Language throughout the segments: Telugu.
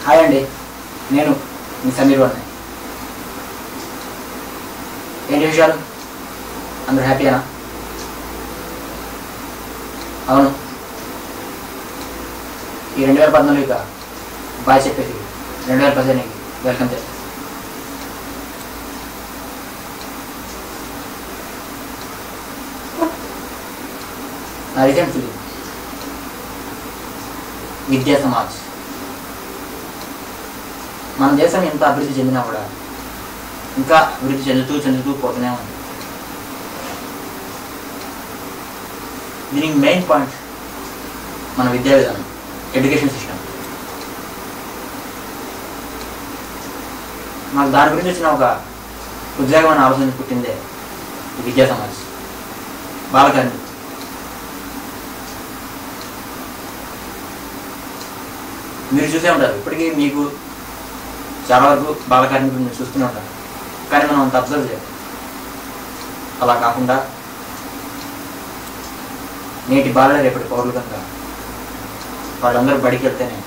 హాయ్ అండి, నేను మీ సమీర్ వర్ణ. ఏంటి విషయాలు? అందరూ హ్యాపీనా? అవును, ఈ 2014 ఇక బాయ్ చెప్పేసి 2018కి వెల్కమ్ చేస్తాను. నా రీసెంట్ ఫిలిం విద్యా సమాజ్. మన దేశం ఎంత అభివృద్ధి చెందినా కూడా ఇంకా అభివృద్ధి చెందుతూ పోతూనే ఉంది. దీనికి మెయిన్ పాయింట్ మన విద్యా విధానం, ఎడ్యుకేషన్ సిస్టమ్. నాకు దాని గురించి వచ్చిన ఒక ఉద్వేగమైన ఆలోచన పుట్టిందే ఈ విద్యా సమాజ్. బాలకార్మికులు మీరు చూసే ఉంటారు, ఇప్పటికీ మీకు చాలా వరకు బాలకార్మికులు మీరు చూస్తూనే ఉంటారు. కానీ మనం అంత అబ్జర్వ్ చేయాలి. అలా కాకుండా నేటి బాలలే రేపటి పౌరులు కనుక వాళ్ళందరూ బడికి వెళ్తేనే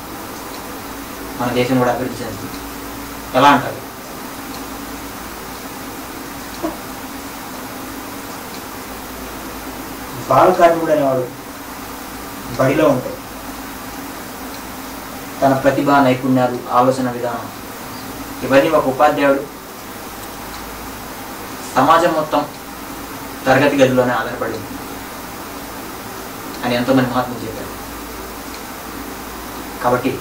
మన దేశం కూడా అభివృద్ధి చెందుతుంది. ఎలా అంటారు? బాలకార్మికుడు అనేవాడు బడిలో ఉంటాయి తన ప్రతిభ, నైపుణ్యాలు, ఆలోచన విధానం ఇవన్నీ ఒక ఉపాధ్యాయుడు సమాజం మొత్తం తరగతి గదిలోనే ఆధారపడి ఉంది అని ఎంతోమంది మహాత్ములు చెప్పారు. కాబట్టి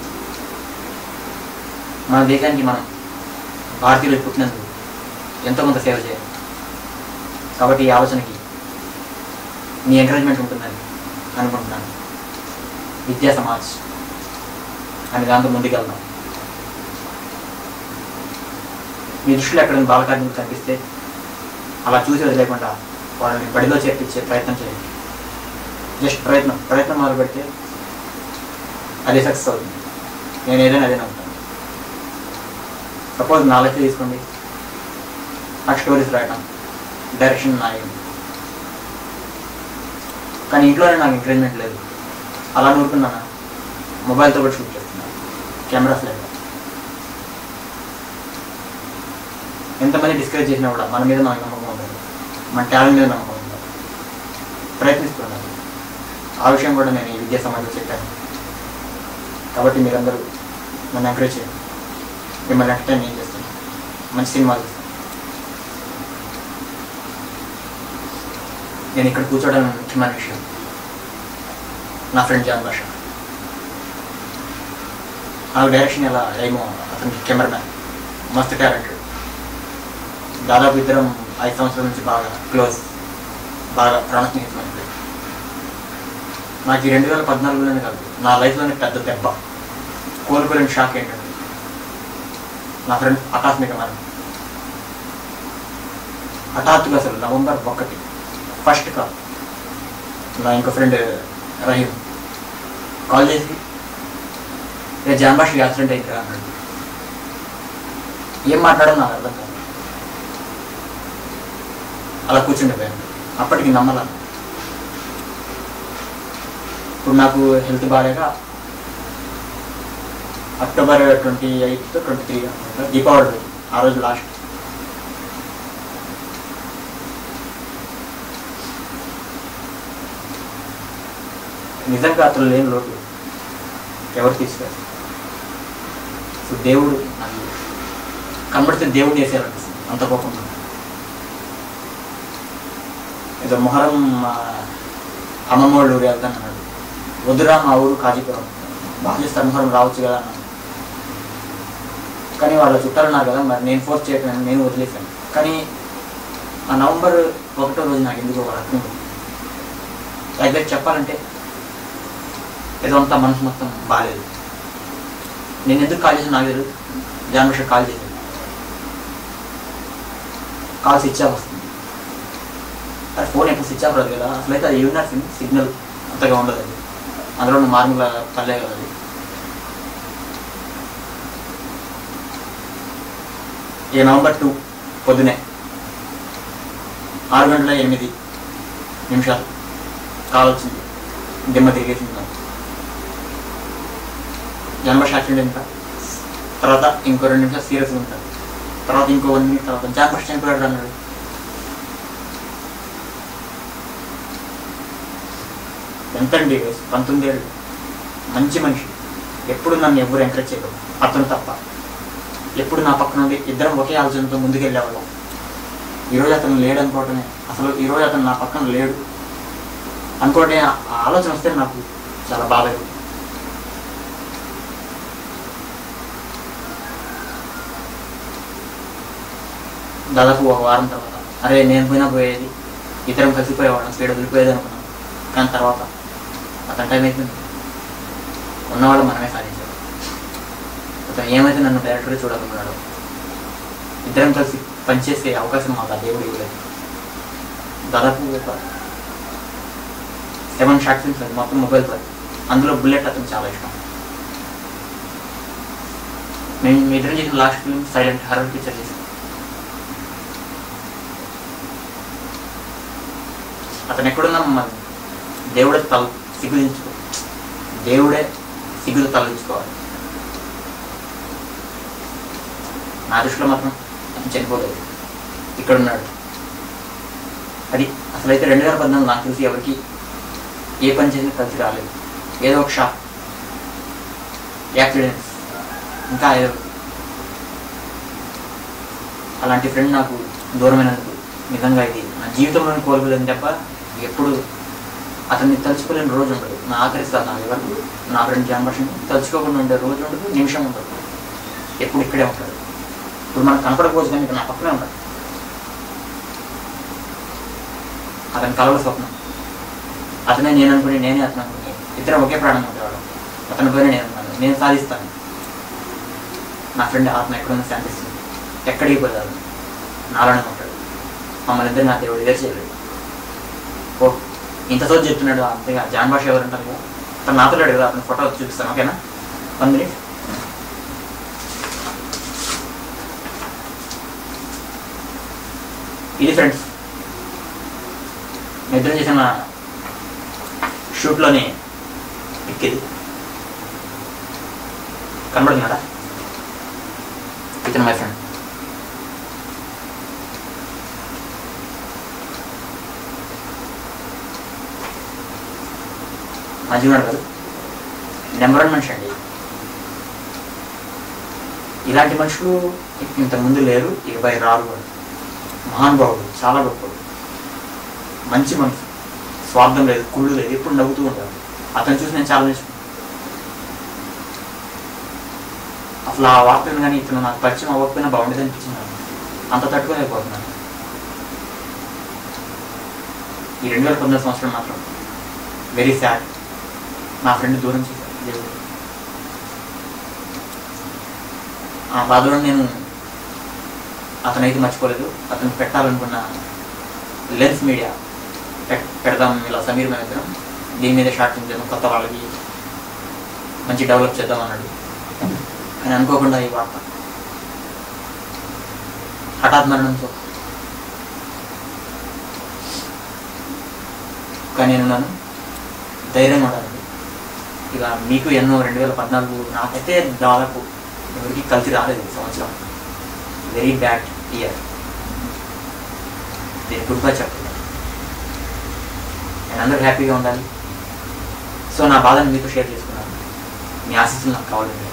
మన దేశానికి మనం భారతీయులు పుట్టినందుకు ఎంతో కొంత సేవ చేయాలి. కాబట్టి ఈ ఆలోచనకి మీ ఎంకరేజ్మెంట్ ఉంటుందని అనుకుంటున్నాను. విద్యా సమాజ్ అని దాంతో ముందుకెళ్దాం. మీ దృష్టిలో ఎక్కడైనా బాలకార్మికులు కనిపిస్తే అలా చూసి వదిలేకుండా వాళ్ళని బడిలో చేర్పించే ప్రయత్నం చేయండి. జస్ట్ ప్రయత్నం మొదలు పెడితే అదే సక్సెస్ అవుతుంది. నేను ఏదైనా అదే నమ్ముతాను. సపోజ్ నా లైఫ్ తీసుకోండి, నాకు స్టోరీస్ రాయటం, డైరెక్షన్ నాయడం, కానీ ఇంట్లోనే నాకు ఎంకరేజ్మెంట్ లేదు. అలా నూరుకున్నాను, మొబైల్తో కూడా షూట్ చేస్తున్నాను, కెమెరాస్ లేదు. ఎంతమంది డిస్కరేజ్ చేసినా కూడా మన మీద మనకు నమ్మకం ఉంటుంది, మన టాలెంట్ మీద నమ్మకం ఉంటుంది, ప్రయత్నిస్తున్నాను. ఆ విషయం కూడా నేను ఈ విద్యా సమాజంలో చెప్పాను. కాబట్టి మీరందరూ నన్ను ఎంకరేజ్ చేయండి. మిమ్మల్ని నెక్స్ట్ టైం ఏం చేస్తాను, మంచి సినిమాలు చేస్తాను. నేను ఇక్కడ కూర్చోవడం ముఖ్యమైన విషయం నా ఫ్రెండ్ జాన్ భాష. నాకు డైరెక్షన్ ఎలా ఏమో, అతనికి కెమెరామ్యాన్, మస్తు టాలెంటెడ్. దాదాపు ఇద్దరం 5 సంవత్సరాల నుంచి బాగా క్లోజ్, బాగా ప్రాణ స్నేహితులు. నాకు ఈ 2014లోనే కాదు, నా లైఫ్లోనే పెద్ద దెబ్బ, కోలుకోలేని షాక్ ఏంటంటే నా ఫ్రెండ్ ఆకస్మిక మరణం. హఠాత్తుగా అసలు November 1 ఫస్ట్ కాల్ నా ఇంకో ఫ్రెండ్ రహీం కాల్ చేసి, రేపు జాన్ భాషకి యాక్సిడెంట్ అయింది అన్నాడు. ఏం మాట్లాడో నాకు అర్థం కాదు. అలా కూర్చుండిపోయాను. అప్పటికి నమ్మలా. ఇప్పుడు నాకు హెల్త్ బాగాలేక October 28th 23 దీపావళి ఆ రోజు లాస్ట్. నిజంగా అతను లేని లోటు ఎవరు తీసుకెళ్ళారు? సో దేవుడు నాకు కనబడితే దేవుడు చేసేయాలనిపిస్తుంది, అంత కోపం. ఏదో మొహరం అమ్మమ్మ వాళ్ళు ఊరు వెళ్తాను అన్నాడు. వద్దురా, మా ఊరు కాజీపురం, బాగా చేస్తారు మొహరం, రావచ్చు కదా అన్నాడు. కానీ వాళ్ళ చుట్టాలు ఉన్నారు కదా, మరి నేను ఫోర్స్ చేయట్లేదు, నేను వదిలేసాను. కానీ ఆ November 1 రోజు నాకు ఎందుకు ఒక రకం ఎగ్జాక్ట్ చెప్పాలంటే ఏదో అంతా మనసు మొత్తం బాగాలేదు. నేను ఎందుకు కాల్ చేసాను నాకు తెలియదు. జాన్ భాష కాల్ చేశాను, కాల్ స్విచ్ ఆఫ్ వస్తుంది. అది ఫోన్ ఎప్పుడు స్విచ్ ఆఫ్ రాదు కదా, అసలైతే అది యూనివర్స్ సిగ్నల్ అంతగా ఉండదు. అది అందులో మార్ముల పల్లె కదా. అది ఈ November 2 పొద్దునే 6:08 కాల్ వచ్చింది. దిమ్మ తిరిగేసింది. జాన్ భాష యాక్సిడెంట్ ఎంత తర్వాత ఇంకో 2 నిమిషాలు సీరియస్గా ఉంటారు. తర్వాత ఇంకో 1 మినిట్ తర్వాత జాన్ ఫస్ట్ చనిపోయాడు అన్నాడు. ఎంతండి వయసు? 19 ఏళ్ళు. మంచి మనిషి. ఎప్పుడు నన్ను ఎవరు ఎంకరేజ్ చేయలేదు, అతను తప్ప. ఎప్పుడు నా పక్క నుండి ఇద్దరం ఒకే ఆలోచనతో ముందుకెళ్ళేవాళ్ళం. ఈరోజు అతను లేడు అనుకోవటమే, అసలు ఈరోజు అతను నా పక్కన లేడు అనుకోవటమే ఆ ఆలోచన వస్తే నాకు చాలా బాధ. దాదాపు 1 వారం తర్వాత అరే నేను పోయినా పోయేది, ఇద్దరం కలిసిపోయేవాళ్ళం, స్పీడ్ వదిలిపోయేది అనుకున్నాను. కానీ తర్వాత అతని టైం అయిపోయింది. ఉన్నవాళ్ళు మనమే సాధించాడు. అతను ఏమైతే నన్ను డైరెక్ట్గా చూడాలనుకున్నాడు. ఇద్దరం కలిసి పనిచేసే అవకాశం మాకు ఆ దేవుడు ఇవ్వలేదు. దాదాపు ఒక 7 షార్ట్ ఫిల్మ్స్ మొత్తం మొబైల్తో. అందులో బుల్లెట్ అతను చాలా ఇష్టం. మేము ఇద్దరం చేసిన last film silent horror picture చేసాం. అతను ఎక్కడున్నా మమ్మల్ని దేవుడే సిగ్గుతో తలదించుకోవాలి. నా దృష్టిలో మాత్రం అతను చనిపోలేదు, ఇక్కడున్నాడు. అది అసలైతే 2014 నాకు తెలిసి ఎవరికి ఏ పని చేసినా కలిసి రాలేదు. ఏదో ఒక షాక్, యాక్సిడెంట్స్, ఇంకా ఏదో అలాంటి ఫ్రెండ్ నాకు దూరమైనందుకు నిజంగా ఇది నా జీవితంలోని కోల్పోలేదు తప్ప ఎప్పుడు అతన్ని తలుచుకోలేని రోజు ఉండదు. నా ఆఖరిస్తారు నా ఎవరు నా ఫ్రెండ్ జాన్ భాషని తలుచుకోకుండా ఉండే రోజు ఉండదు, నిమిషం ఉండదు. ఎప్పుడు ఇక్కడే ఉంటాడు. ఇప్పుడు మనకు కనపడకపోవచ్చు కానీ ఇక్కడ నా పక్కనే ఉంటాడు. అతని కలవ స్వప్నం. అతనే నేను అనుకుని, నేనే అతను అనుకుని, ఇద్దరం ఒకే ప్రాణంగా ఉండేవాడు. అతని పైన నేను అనుకున్నాను, నేను సాధిస్తాను. నా ఫ్రెండ్ ఆత్మ ఎక్కడున్నా శాంతిస్తుంది, ఎక్కడికి పోతాడు, నాలోనే ఉంటాడు. మమ్మల్ని ఇద్దరు నా దేవుడు ఎదురు చేయలేడు. ఓ ఇంత సోచు చెప్తున్నాడు. అంతేగా జాన్ భాష ఎవరు అంటారు కదా, తను నాతో లేడు కదా, అతను ఫోటో చూపిస్తాను. ఓకేనా? 1 మినిట్. ఇది ఫ్రెండ్స్ నిద్ర చేసిన షూట్లోనే ఎక్కేది. కనబడుతున్నాడా? ఇతను మై ఫ్రెండ్. మంచిగా కాదు, నెంబర్ 1 మనిషి అండి. ఇలాంటి మనుషులు ఇంతకుముందు లేరు, ఇకపై రారు కూడా. మహానుభావుడు, చాలా గొప్పడు, మంచి మనసు, స్వార్థం లేదు, కుళ్ళు లేదు, ఎప్పుడు నవ్వుతూ ఉంటాడు. అతను చూసి నేను చాలా నేర్చుకున్నాను. అసలు ఆ వార్తను కానీ ఇతను నాకు పరిచయం అవ్వకపోయినా బాగుండేది అనిపించింది. అంత తట్టుకోలేకపోతున్నాను. ఈ 2019 సంవత్సరం మాత్రం వెరీ సాడ్. నా ఫ్రెండ్ దూరం చేశాడు దేవుడు. ఆ బాధలో నేను అతనైతే మర్చిపోలేదు. అతను పెట్టాలనుకున్న లెన్స్ మీడియా పెడదాం, ఇలా సమీర్ మేమిద్దరం దీని మీద షార్ట్ ఫిల్మ్ చేద్దాం, కొత్త వాళ్ళకి మంచి డెవలప్ చేద్దాం అన్నాడు. కానీ అనుకోకుండా ఈ వార్త హఠాత్ మరణంతో. కానీ నేను నన్ను ధైర్యంగా ఉండాలండి. ఇక మీకు ఎన్నో 2014 నాకైతే దాదాపు ఎవరికి కలిసి రాలేదు ఈ సంవత్సరం. Very bad year. నేను గుడ్ బై చెప్తున్నాను. నేను అందరూ హ్యాపీగా ఉండాలి. సో నా బాధను మీతో షేర్ చేసుకున్నాను. మీ ఆశీస్సులు నాకు కావాలండి.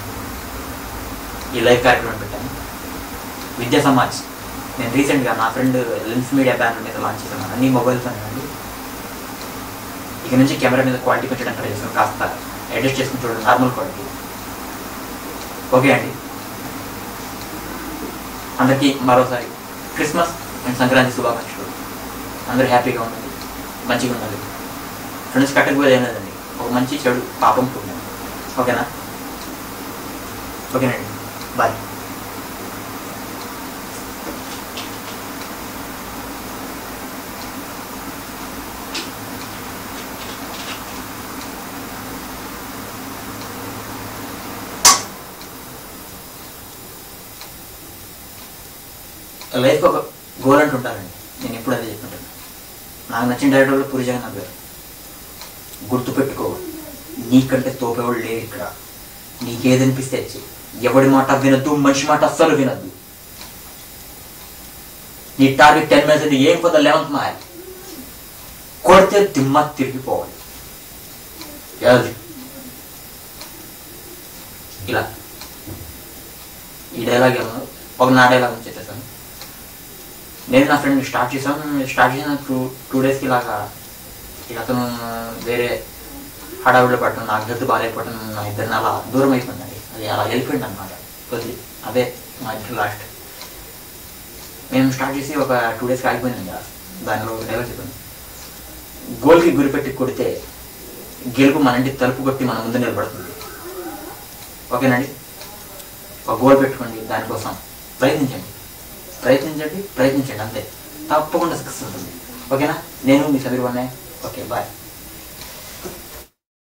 ఈ లైవ్ కార్యక్రమం పెట్టాను. విద్యా సమాజ్ నేను రీసెంట్గా నా ఫ్రెండ్ లెన్స్ మీడియా బ్యానర్ మీద లాంచ్ చేస్తున్నాను. అన్ని మొబైల్స్ అనేవి. ఇక నుంచి కెమెరా మీద క్వాలిటీ పెంచడం ట్రై చేస్తాను. కాస్త అడ్జస్ట్ చేసుకుని చూడండి, నార్మల్ క్వాలిటీ. ఓకే అండి. అందరికీ మరోసారి క్రిస్మస్ అండ్ సంక్రాంతి శుభాకాంక్షలు. అందరూ హ్యాపీగా ఉండాలి, మంచిగా ఉండాలి. ఫ్రెండ్స్ కట్టకపోయేది ఏం లేదండి, ఒక మంచి చెడు పాపం పుణ్యం. ఓకేనా? ఓకేనండి, బాయ్. లైఫ్కి ఒక గోల్ అంటూ ఉంటారండి. నేను ఎప్పుడు అదే చెప్పుకుంటాను. నాకు నచ్చిన డైరెక్టర్లో పూరి జగన్నాథ్ గారు. గుర్తుపెట్టుకో, నీకంటే తోపేవాళ్ళు లేరు ఇక్కడ. నీకేదనిపిస్తే వచ్చి ఎవడి మాట వినద్దు, మనిషి మాట అస్సలు వినద్దు. నీ టార్గెట్ 10 minutes అయితే ఏం పోతే 11th మైల్ కొడితే దిమ్మ తిరిగిపోవాలి. ఇలా ఈ డైలాగ్ ఏమో ఒక నా డైలాగ్ నుంచి చెప్పేసాను. నేను నా ఫ్రెండ్ స్టార్ట్ చేసిన 2 daysకి ఇలాగా ఇక అతను వేరే హడావిడిలో పట్టడం, నాకు గతి బాగాలేకపోవడం, నా ఇద్దరిని అలా దూరం అయిపోయిందండి. అది అలా వెళ్ళిపోయింది అనమాట. కొద్ది అదే మా ఇద్దరు లాస్ట్. మేము స్టార్ట్ చేసి ఒక 2 daysకి ఆగిపోయిందండి. దానిలో డైలాగ్ చెప్పాను, గోల్కి గురిపెట్టి కొడితే గెలుపు మన ఇంటికి తలుపు కొట్టి మన ముందు నిలబడుతుంది. ఓకేనండి, ఒక గోల్ పెట్టుకోండి, దానికోసం ప్రయత్నించండి అంతే, తప్పకుండా సక్సెస్ ఉంటుంది. ఓకేనా? నేను మీ సమీర్ వన్నయ్య. Okay, bye.